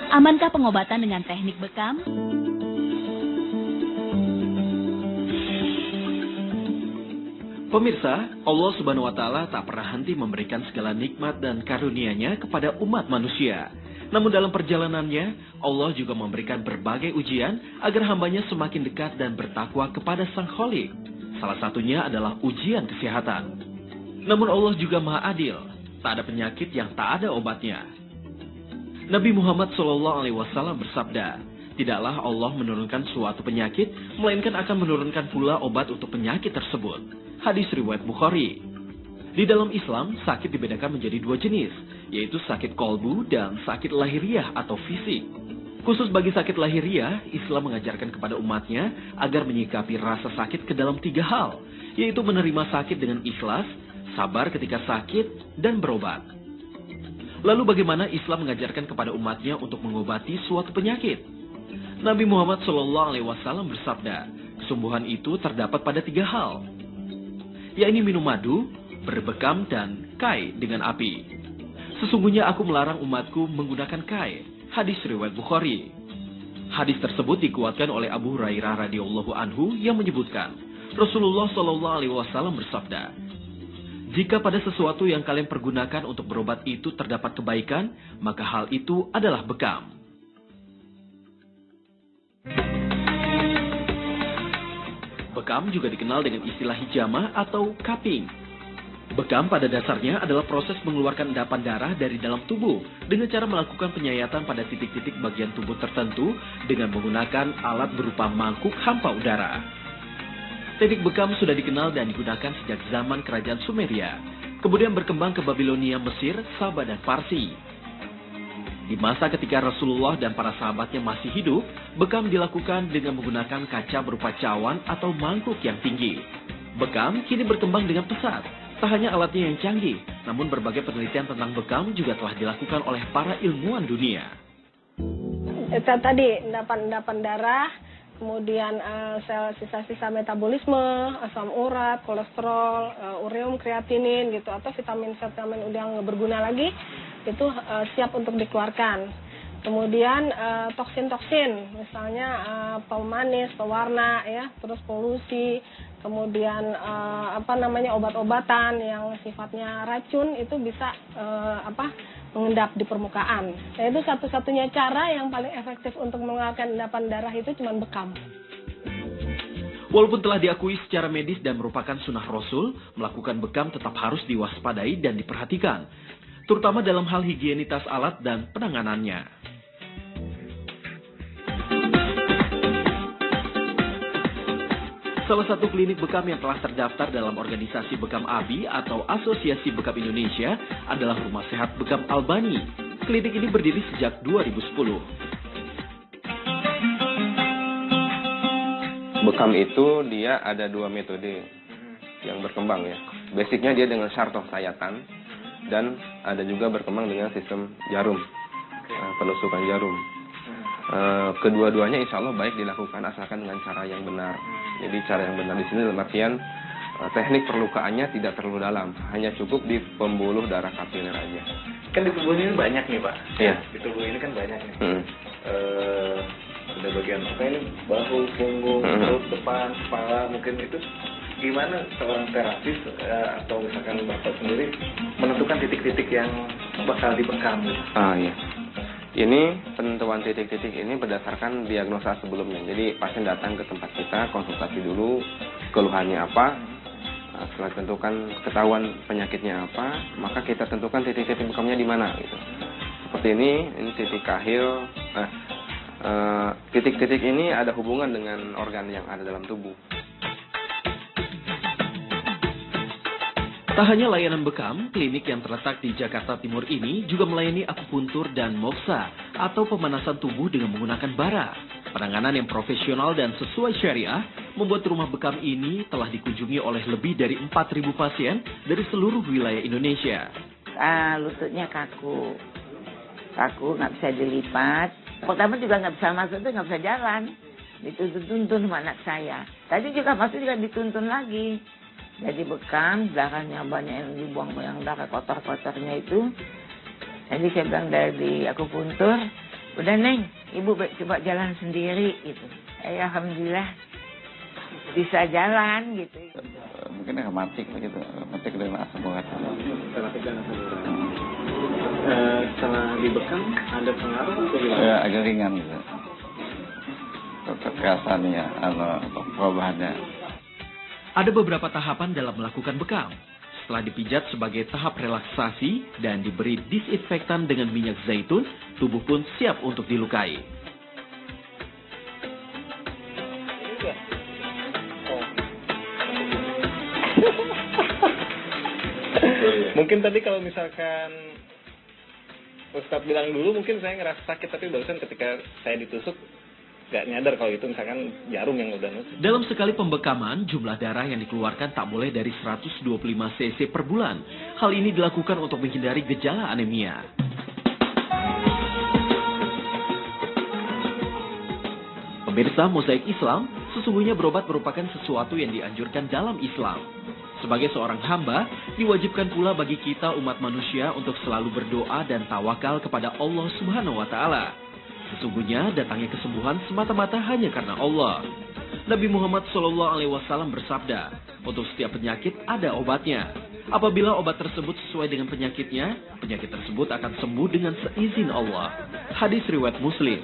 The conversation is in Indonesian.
Amankah pengobatan dengan teknik bekam? Pemirsa, Allah Subhanahu wa Ta'ala tak pernah henti memberikan segala nikmat dan karunia-Nya kepada umat manusia. Namun dalam perjalanannya, Allah juga memberikan berbagai ujian agar hambanya semakin dekat dan bertakwa kepada Sang Khalik. Salah satunya adalah ujian kesehatan. Namun Allah juga Maha Adil, tak ada penyakit yang tak ada obatnya. Nabi Muhammad SAW bersabda, tidaklah Allah menurunkan suatu penyakit, melainkan akan menurunkan pula obat untuk penyakit tersebut. Hadis riwayat Bukhari. Di dalam Islam, sakit dibedakan menjadi dua jenis, yaitu sakit kolbu dan sakit lahiriah atau fisik. Khusus bagi sakit lahiriah, Islam mengajarkan kepada umatnya agar menyikapi rasa sakit ke dalam tiga hal, yaitu menerima sakit dengan ikhlas, sabar ketika sakit, dan berobat. Lalu bagaimana Islam mengajarkan kepada umatnya untuk mengobati suatu penyakit? Nabi Muhammad SAW bersabda, kesembuhan itu terdapat pada tiga hal, yakni minum madu, berbekam, dan kai dengan api. Sesungguhnya aku melarang umatku menggunakan kai. Hadis riwayat Bukhari. Hadis tersebut dikuatkan oleh Abu Hurairah radhiyallahu anhu yang menyebutkan, Rasulullah SAW bersabda, jika pada sesuatu yang kalian pergunakan untuk berobat itu terdapat kebaikan, maka hal itu adalah bekam. Bekam juga dikenal dengan istilah hijamah atau cupping. Bekam pada dasarnya adalah proses mengeluarkan endapan darah dari dalam tubuh dengan cara melakukan penyayatan pada titik-titik bagian tubuh tertentu dengan menggunakan alat berupa mangkuk hampa udara. Teknik bekam sudah dikenal dan digunakan sejak zaman kerajaan Sumeria, kemudian berkembang ke Babilonia, Mesir, Sabah, dan Parsi. Di masa ketika Rasulullah dan para sahabatnya masih hidup, bekam dilakukan dengan menggunakan kaca berupa cawan atau mangkuk yang tinggi. Bekam kini berkembang dengan pesat. Tak hanya alatnya yang canggih, namun berbagai penelitian tentang bekam juga telah dilakukan oleh para ilmuwan dunia. Tadi endapan darah, kemudian sisa-sisa metabolisme, asam urat, kolesterol, ureum, kreatinin gitu, atau vitamin yang berguna lagi itu siap untuk dikeluarkan. Kemudian toksin-toksin, misalnya pemanis, pewarna, ya, terus polusi, kemudian obat-obatan yang sifatnya racun itu bisa mengendap di permukaan. Nah, itu satu-satunya cara yang paling efektif untuk mengeluarkan endapan darah itu cuma bekam. Walaupun telah diakui secara medis dan merupakan sunnah Rasul, melakukan bekam tetap harus diwaspadai dan diperhatikan, terutama dalam hal higienitas alat dan penanganannya. Salah satu klinik bekam yang telah terdaftar dalam organisasi Bekam ABI atau Asosiasi Bekam Indonesia adalah Rumah Sehat Bekam Albani. Klinik ini berdiri sejak 2010. Bekam itu dia ada dua metode yang berkembang ya. Basicnya dia dengan syartoh sayatan, dan ada juga berkembang dengan sistem jarum, penusukan jarum. Kedua-duanya insya Allah baik dilakukan asalkan dengan cara yang benar. Jadi cara yang benar di sini dalam artian teknik perlukaannya tidak terlalu dalam, hanya cukup di pembuluh darah kapiler aja. Kan di tubuh ini banyak nih Pak. Iya. Di tubuh ini kan banyak nih. Ada bagian apa ini, bahu, punggung, perut, depan, kepala, mungkin itu gimana seorang terapis atau misalkan Bapak sendiri menentukan titik-titik yang bakal dibekam gitu? Iya. Ini penentuan titik-titik ini berdasarkan diagnosa sebelumnya. Jadi pasien datang ke tempat kita, konsultasi dulu, keluhannya apa, setelah tentukan ketahuan penyakitnya apa, maka kita tentukan titik-titik bekamnya di mana gitu. Seperti ini titik kahil. Titik-titik ini ada hubungan dengan organ yang ada dalam tubuh. Tak hanya layanan bekam, klinik yang terletak di Jakarta Timur ini juga melayani akupuntur dan moksa atau pemanasan tubuh dengan menggunakan bara. Penanganan yang profesional dan sesuai syariah membuat rumah bekam ini telah dikunjungi oleh lebih dari 4.000 pasien dari seluruh wilayah Indonesia. Lututnya kaku, nggak bisa dilipat. Pertama juga nggak bisa masuk, nggak bisa jalan. Dituntun sama anak saya. Tadi juga masuk juga dituntun lagi. Jadi bekam, darahnya banyak yang dibuang, yang darah kotor-kotornya itu. Jadi saya bilang dari akupuntur, Udah Neng, ibu coba jalan sendiri gitu. Alhamdulillah bisa jalan gitu. Mungkin rematik begitu, rematik dan asam urat. Rematik dan asam urat. Setelah dibekam ada pengaruh atau gimana? Ya, agak ringan gitu. Kekerasannya, perubahannya. Ada beberapa tahapan dalam melakukan bekam. Setelah dipijat sebagai tahap relaksasi dan diberi disinfektan dengan minyak zaitun, tubuh pun siap untuk dilukai. Mungkin tadi kalau misalkan Ustadz bilang dulu mungkin saya ngerasa sakit, tapi barusan ketika saya ditusuk gak nyadar kalau itu misalkan jarum yang udah nusuk. Dalam sekali pembekaman, jumlah darah yang dikeluarkan tak boleh dari 125 cc per bulan. Hal ini dilakukan untuk menghindari gejala anemia. Pemirsa Mozaik Islam, sesungguhnya berobat merupakan sesuatu yang dianjurkan dalam Islam. Sebagai seorang hamba, diwajibkan pula bagi kita umat manusia untuk selalu berdoa dan tawakal kepada Allah Subhanahu wa Ta'ala. Sesungguhnya datangnya kesembuhan semata-mata hanya karena Allah. Nabi Muhammad SAW bersabda, untuk setiap penyakit ada obatnya. Apabila obat tersebut sesuai dengan penyakitnya, penyakit tersebut akan sembuh dengan seizin Allah. Hadis riwayat Muslim.